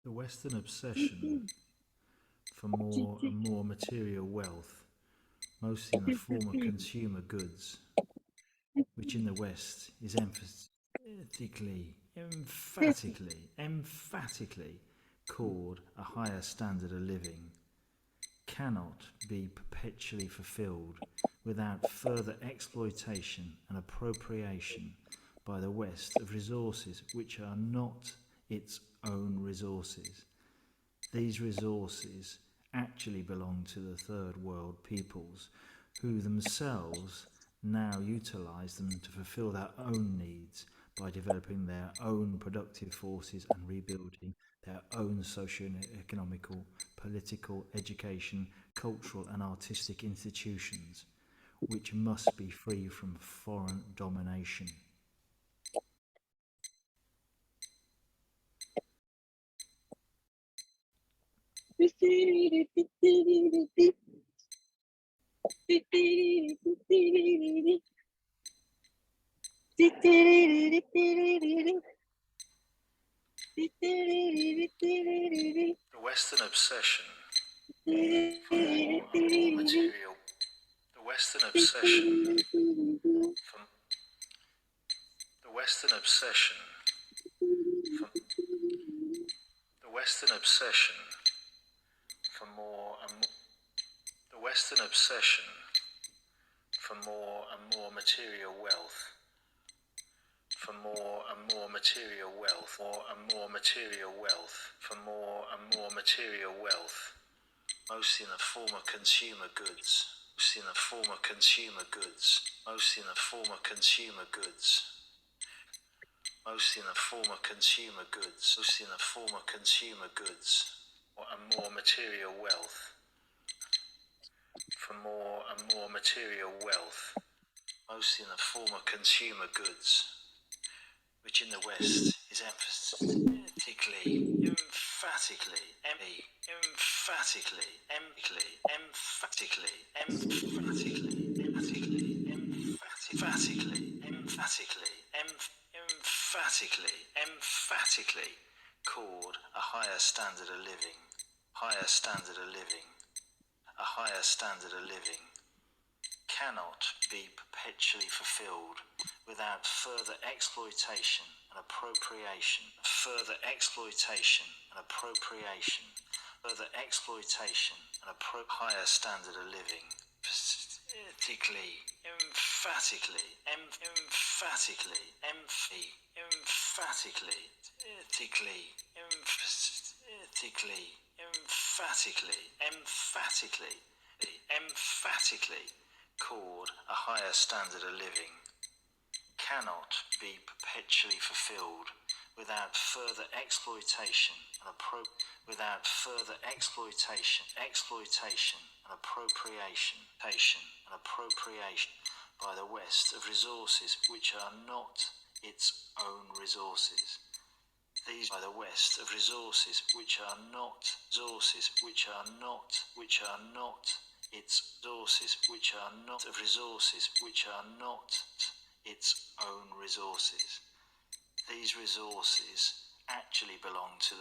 The Western obsession for more and more material wealth, mostly in the form of consumer goods, which in the West is emphatically called a higher standard of living, cannot be perpetually fulfilled without further exploitation and appropriation by the West of resources which are not its own resources. These resources actually belong to the third world peoples, who themselves now utilize them to fulfill their own needs by developing their own productive forces and rebuilding their own socio-economical, political, education, cultural and artistic institutions, which must be free from foreign domination. The Western obsession for more and more material. The Western obsession for the Western obsession for the Western obsession for more and more. The Western obsession for more and more material wealth. For more and more material wealth, more and more material wealth, for more and more material wealth, mostly in the form of consumer goods, mostly in the form of consumer goods, mostly in the form of consumer goods, mostly in the form of consumer goods, mostly in the form of consumer goods, and more material wealth, for more and more material wealth, mostly in the form of consumer goods, which in the West is emphatically, emphatically called a higher standard of living, higher standard of living, a higher standard of living, cannot be perpetually fulfilled without further exploitation and appropriation, further exploitation and appropriation, further exploitation and higher standard of living, emphatically, emphatically called a higher standard of living, cannot be perpetually fulfilled without further exploitation and exploitation and appropriation by the West of resources which are not its own resources. These by the West of resources which are not its own resources. These resources actually belong to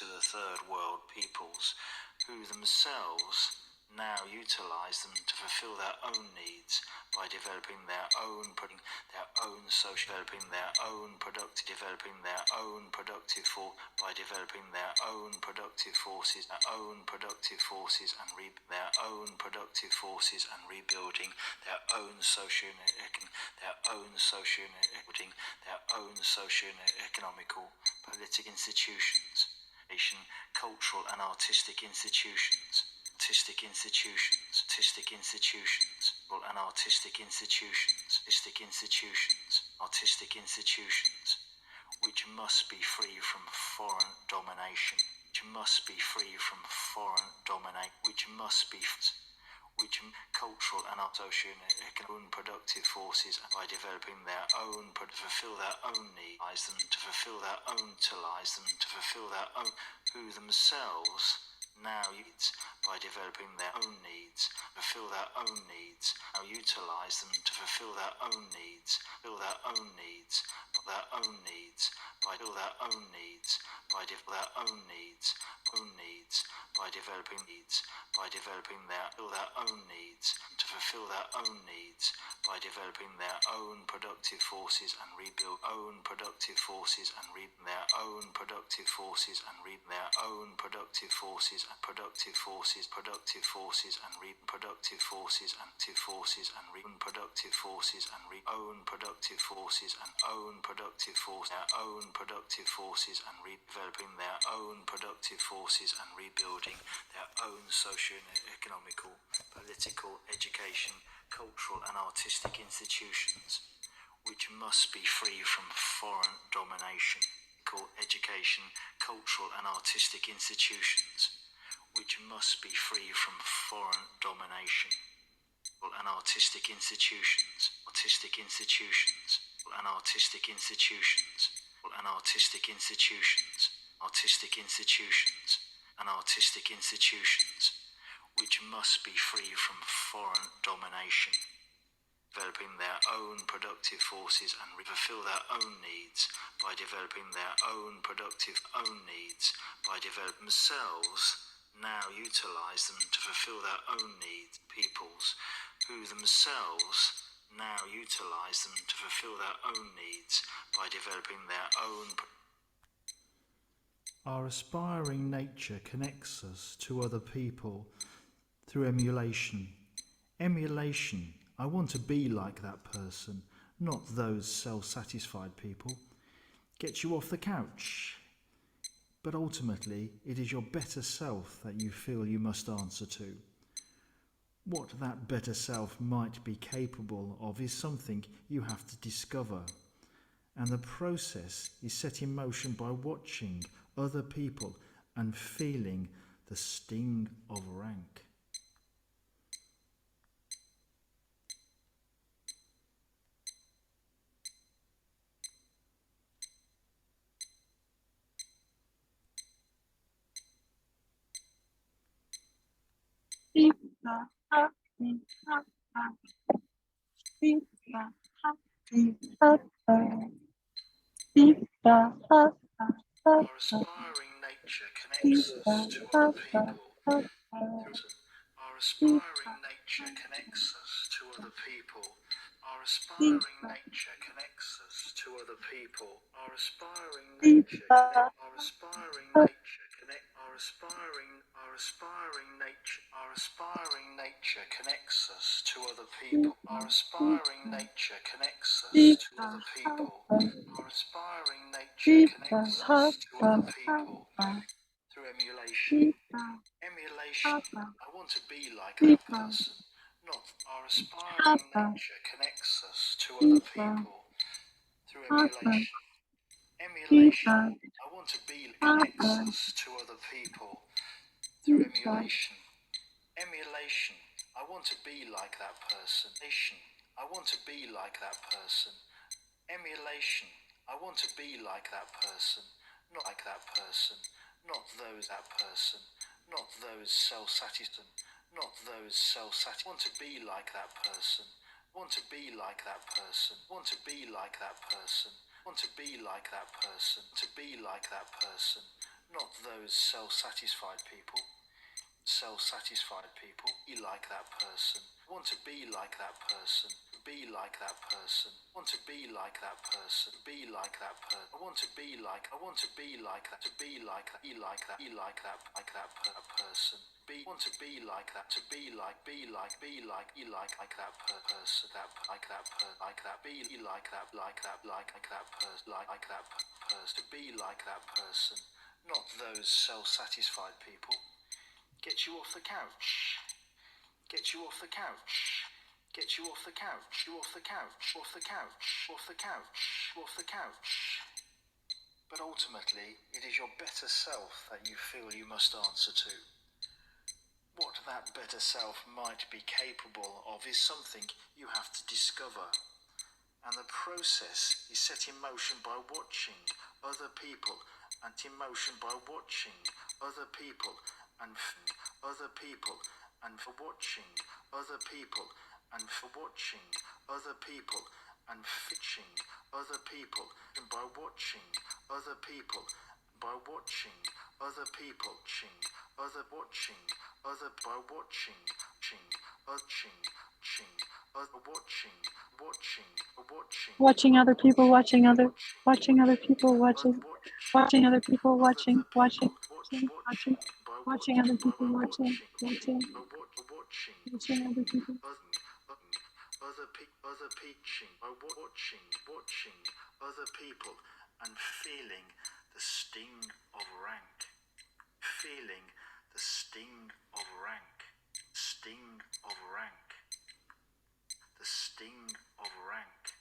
the third world peoples, who themselves now utilize them to fulfill their own needs by developing their own productive forces and rebuilding their own socio-economical, political institutions, cultural and artistic institutions, which must be free from foreign domination, cultural and socio-economic productive forces by developing their own to fulfill their own needs, who themselves now by developing their own needs, now utilize them to fulfill their own needs, by developing their own needs to fulfill their own needs by developing their own productive forces and rebuild their own productive forces and rebuild rebuilding their own socio-economical, political, education, cultural and artistic institutions, which must be free from foreign domination. Education, cultural and artistic institutions, which must be free from foreign domination. And artistic institutions, which must be free from foreign domination, developing their own productive forces and fulfill their own needs by developing their own themselves now utilize them to fulfill their own needs, peoples who themselves now utilize them to fulfill their own needs by developing their own. Our aspiring nature connects us to other people through emulation. Emulation, I want to be like that person, not those self-satisfied people. Gets you off the couch. But ultimately, it is your better self that you feel you must answer to. What that better self might be capable of is something you have to discover. And the process is set in motion by watching other people and feeling the sting of rank. Our aspiring nature connects us to other people. Our aspiring nature connects us to other people. Our aspiring nature connects us to other people. Our aspiring nature connects us to other people. Our aspiring nature connects us to other people. Our aspiring nature connects us to other people through emulation. Emulation, I want to be like that person. Not our aspiring nature connects us to other people through emulation. Emulation. I want to be connects us to other people through emulation. Emulation. I want to be like that person. I want to be like that person. Emulation. I want to be like that person. Not like that person. Not those that person. Not those self-satisfied. Not those self-satisfied. Want to be like that person. Want to be like that person. Want to be like that person. Want to be like that person. To be like that person. Not those self-satisfied people. Self-satisfied people. Be like that person. Want to be like that person. Be like that person. Want to be like that person. Be like that person. I want to be like. I want to be like that. To be like that. Be like that. Be like that. Like that person. Be. Want to be like that. To be like. Be like. Be like. Be like that person. That like that like that. Be like that. Like that. Like that person. Like that person. To be like that person. Not those self-satisfied people. Get you off the couch. Get you off the couch. Get you off the couch. You off the couch. Off the couch. Off the couch. Off the couch. But ultimately, it is your better self that you feel you must answer to. What that better self might be capable of is something you have to discover. And the process is set in motion by watching other people, and in motion by watching other people and other people, and for watching other people, and for watching other people, and fitching other people, and by watching other people, by watching other people, other watching other by watching, watching, other Watching other people, watching other people, watching other people, watching other people, watching other people. other teaching by watching other people and feeling the sting of rank, feeling the sting of rank, sting of rank, the sting of rank,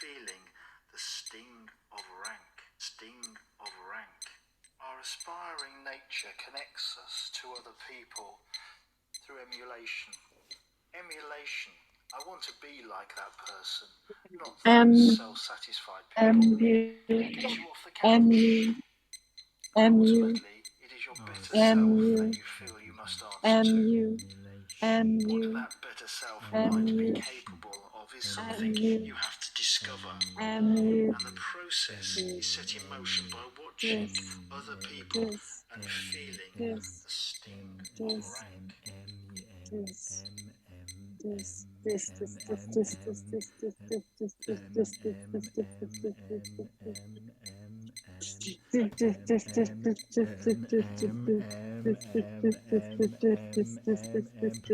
feeling the sting of rank, sting of rank. Our aspiring nature connects us to other people through emulation. Emulation. I want to be like that person, not those self-satisfied people. Get you off the couch. Ultimately, it is your better self that you feel you must answer to. What that better self might be capable of is something you have to discover. And the process is set in motion by watching other people and feeling the sting of rank.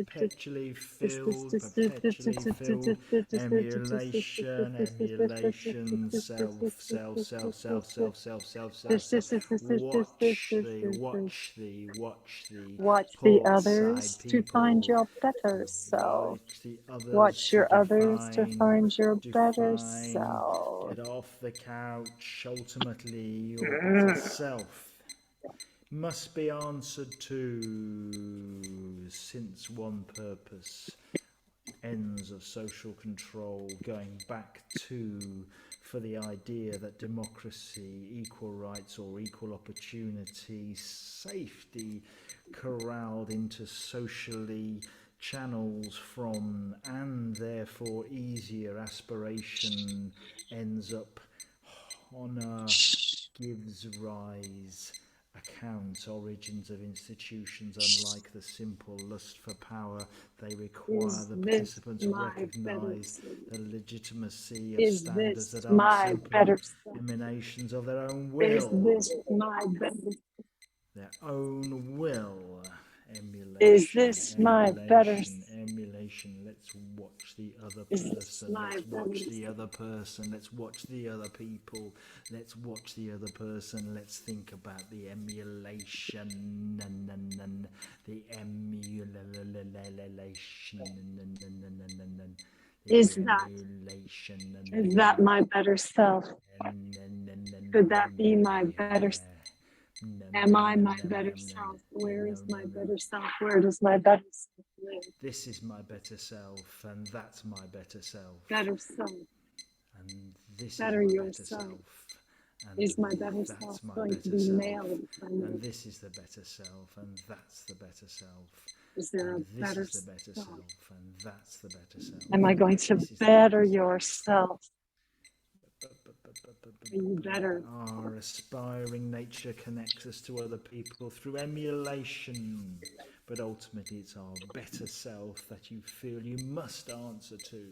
Perpetually filled, emulation, emulation, watch the Watch the poor side others to find people, your better self. watch the others Watch your others to find your better define, self. get off the couch. Ultimately, your better self must be answered to, since one purpose ends of social control, going back to for the idea that democracy, equal rights or equal opportunity, safety corralled into socially channels from, and therefore easier aspiration ends up honour, gives rise, account, origins of institutions. Unlike the simple lust for power, they require the participants to recognise the legitimacy of standards that aren't simply emanations of their own will. Their own will. Emulation. Let's watch the other person. Let's watch the other person. Let's watch the other people. Let's watch the other person. Let's think about the emulation. The emulation. Is that my better self? Could that be my better self? Am I my better self? Where is my better self? Where does my better self live? This is my better self, and that's my better self. Better self. And this Better is my yourself. better self. And Is my better that's self my going to better be self. nailed from And me? this is the better self, and that's the better self. Is there a And this better is the better self? self, and that's the better self. Am I going to This is the better better self. yourself? Are you better? Our aspiring nature connects us to other people through emulation, but ultimately it's our better self that you feel you must answer to.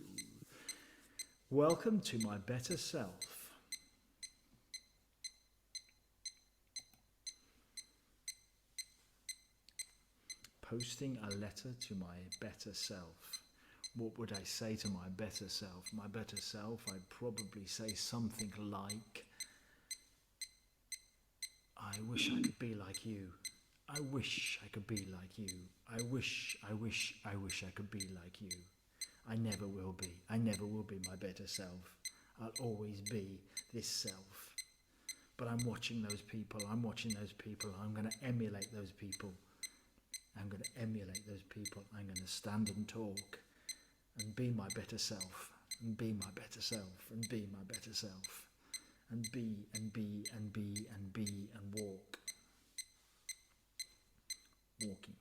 Welcome to my better self. Posting a letter to my better self. What would I say to my better self? My better self, I'd probably say something like, I wish I could be like you. I wish I could be like you. I wish I could be like you. I never will be. I never will be my better self. I'll always be this self. But I'm watching those people. I'm going to emulate those people. I'm going to emulate those people. I'm going to stand and talk and be my better self. And be my better self. And be my better self. And be and be and be and be and walk. Walking.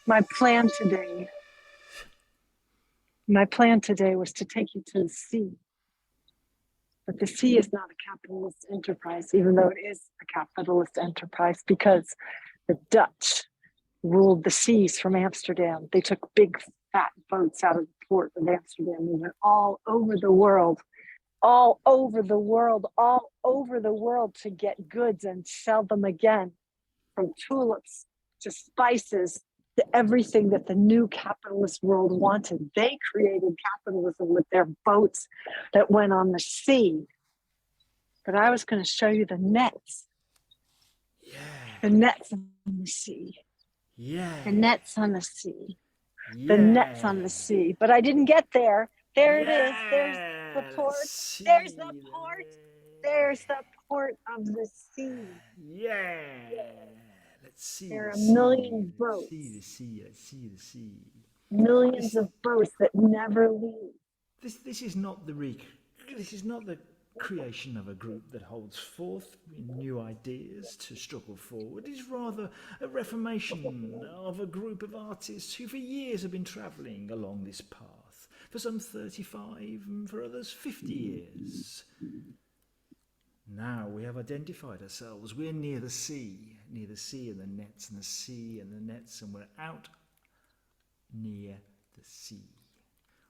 My plan today was to take you to the sea. But the sea is not a capitalist enterprise, even though it is a capitalist enterprise, because the Dutch ruled the seas from Amsterdam. They took big fat boats out of the port of Amsterdam and went all over the world, all over the world, all over the world to get goods and sell them again, from tulips to spices to everything that the new capitalist world wanted. They created capitalism with their boats that went on the sea. But I was going to show you the nets. Yeah. The nets on the sea. Yeah. The nets on the sea. Yeah. The nets on the sea. But I didn't get there. There it is. There's the port. There's the port. There's the port of the sea. Yeah. Let's see. There are the a million sea. boats. Let's see the sea. Millions of boats that never leave. This is not the creation of a group that holds forth new ideas to struggle forward. It is rather a reformation of a group of artists who for years have been travelling along this path, for some 35 and for others 50 years. Now we have identified ourselves. We're near the sea and the nets and the sea and the nets, and we're out near the sea.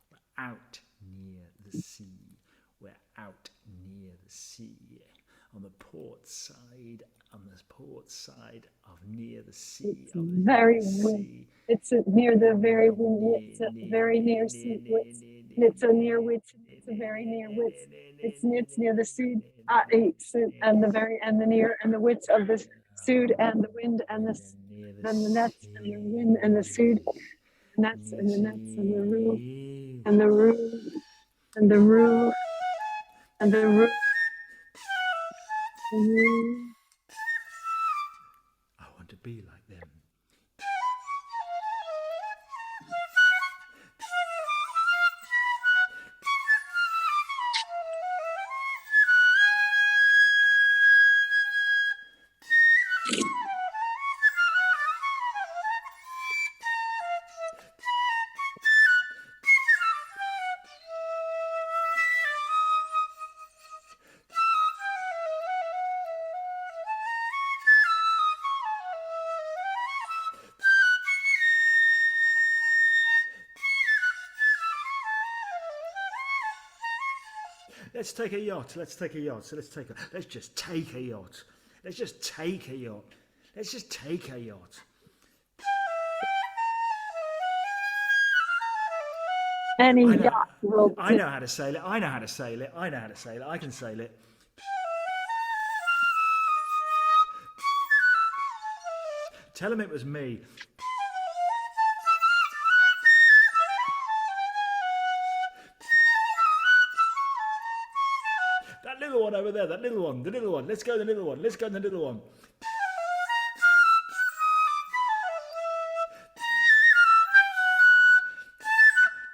We're out near the sea. We're out near the sea. On the port side of near the sea. It's very wind. It's near the very wind. It's very near sea. It's a near wits. It's a very near wits. It's near the sud and the very and the near and the wits of the sud and the wind and the then the nets and the wind and the sud, nets and the nets and the roof and the roof and the roof and the roof. I want to be like them. Let's take a yacht. So let's just take a yacht. Let's just take a yacht. Any yacht will. I know how to sail it. I can sail it. Tell them it was me. That little one over there, the little one. Let's go the little one.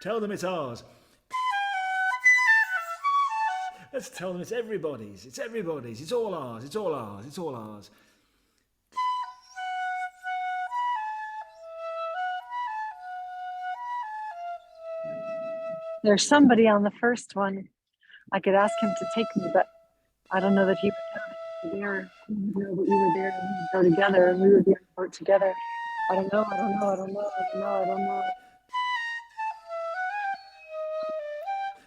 Tell them it's ours. Let's tell them it's everybody's. It's all ours. There's somebody on the first one. I could ask him to take me, but I don't know that he would know that you were there. He would know that we were there and we would go together and we would be on the boat together. I don't know.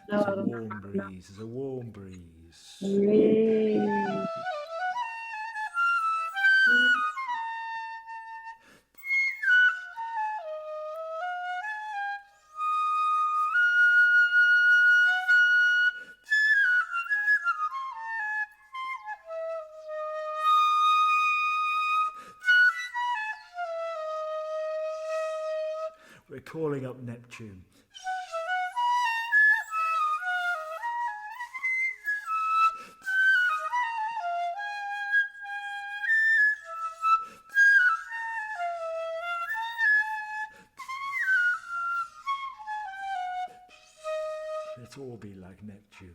There's a warm breeze. We're calling up Neptune. Let's all be like Neptune.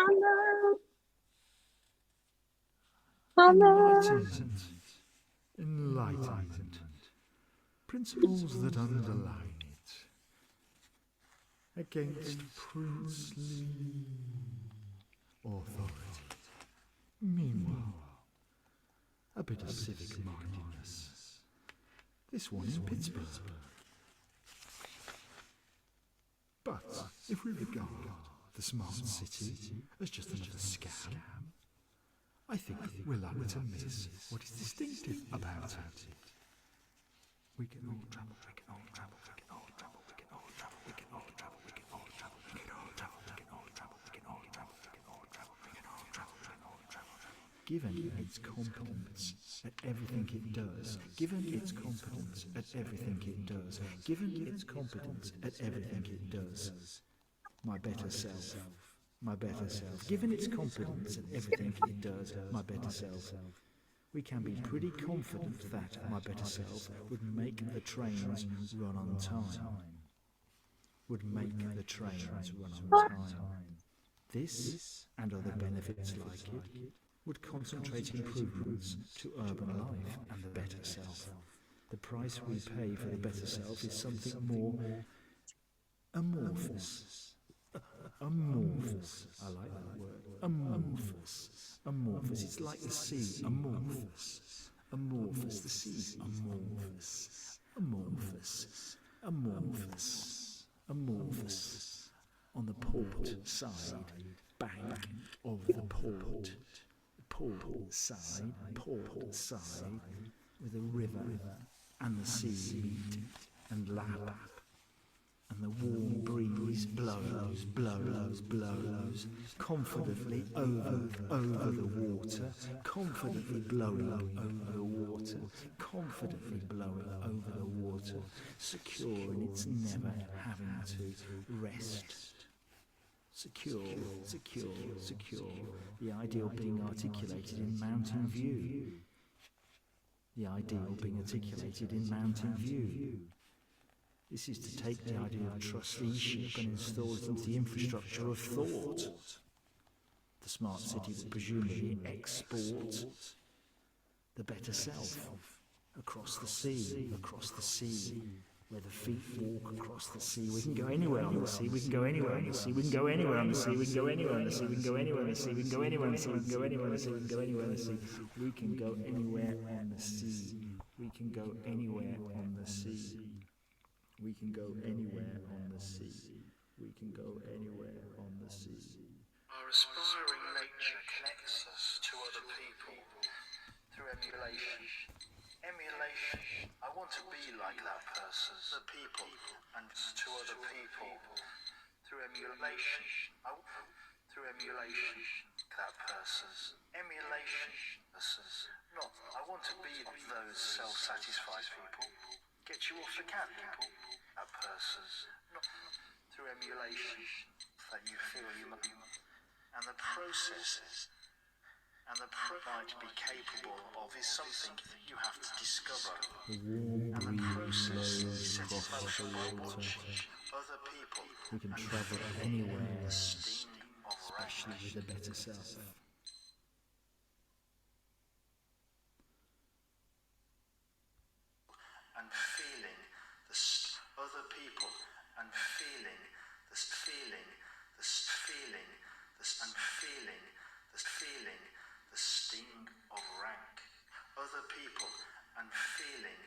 Enlightenment. Principles that underline it. Against princely authority. Meanwhile, a bit of civic mindedness. This one in Pittsburgh. But if we regard the smart city as just another scam, I think we're likely to miss what is distinctive about it. We can all travel, we can all travel, we can all travel, we can all travel, we can all travel, we can all travel, we can all travel, we can all travel, we can all travel, we can all travel, we can all travel, we can all travel. Given its competence at everything it does, given its competence at everything it does, given its competence at everything it does, my better self, my better self, given its competence at everything it does, my better self, we can be pretty confident that my better self would make the trains run on time. Would make the trains run on time. This, and other benefits like it, would concentrate improvements to urban life and the better self. The price we pay for the better self is something more amorphous. Amorphous. I like that word. Amorphous. Amorphous. It's like the sea. Amorphous. Amorphous. The sea's amorphous. Amorphous. Amorphous. Amorphous. On the port side, bank of the port. Port side, with the river and the sea meet and lap. And the warm breeze blows confidently over the water, confidently blowing over the water, confidently blowing over the water, secure in its never having to rest. Secure, secure, secure, the ideal being articulated in Mountain View. The ideal being articulated in Mountain View. This is to take the idea of trusteeship and install it into the infrastructure of thought. The smart city would presumably export the better self across the sea, where the feet walk across the sea. We can go anywhere on the sea, we can go anywhere on the sea, we can go anywhere on the sea, we can go anywhere on the sea, we can go anywhere on the sea, we can go anywhere on the sea, we can go anywhere on the sea, we can go anywhere on the sea, we can go anywhere on the sea, we can go anywhere on the sea. We can go anywhere on the sea. We can go anywhere on the sea. Our aspiring nature connects us to other people through emulation. Emulation. I want to be like that person, the people, and to other people through emulation. Through emulation, that person. Emulation. Not, I want to be those self-satisfied people. Get you off the cat, people. That person. Not through emulation that you feel you must. And the processes and the might be capable of is something you have to discover. And the process is set in motion by watching other people. We can travel anywhere, especially with a better self. And feeling the other people, and feeling the feeling, the feeling, and feeling the feeling, the sting of rank. Other people, and feeling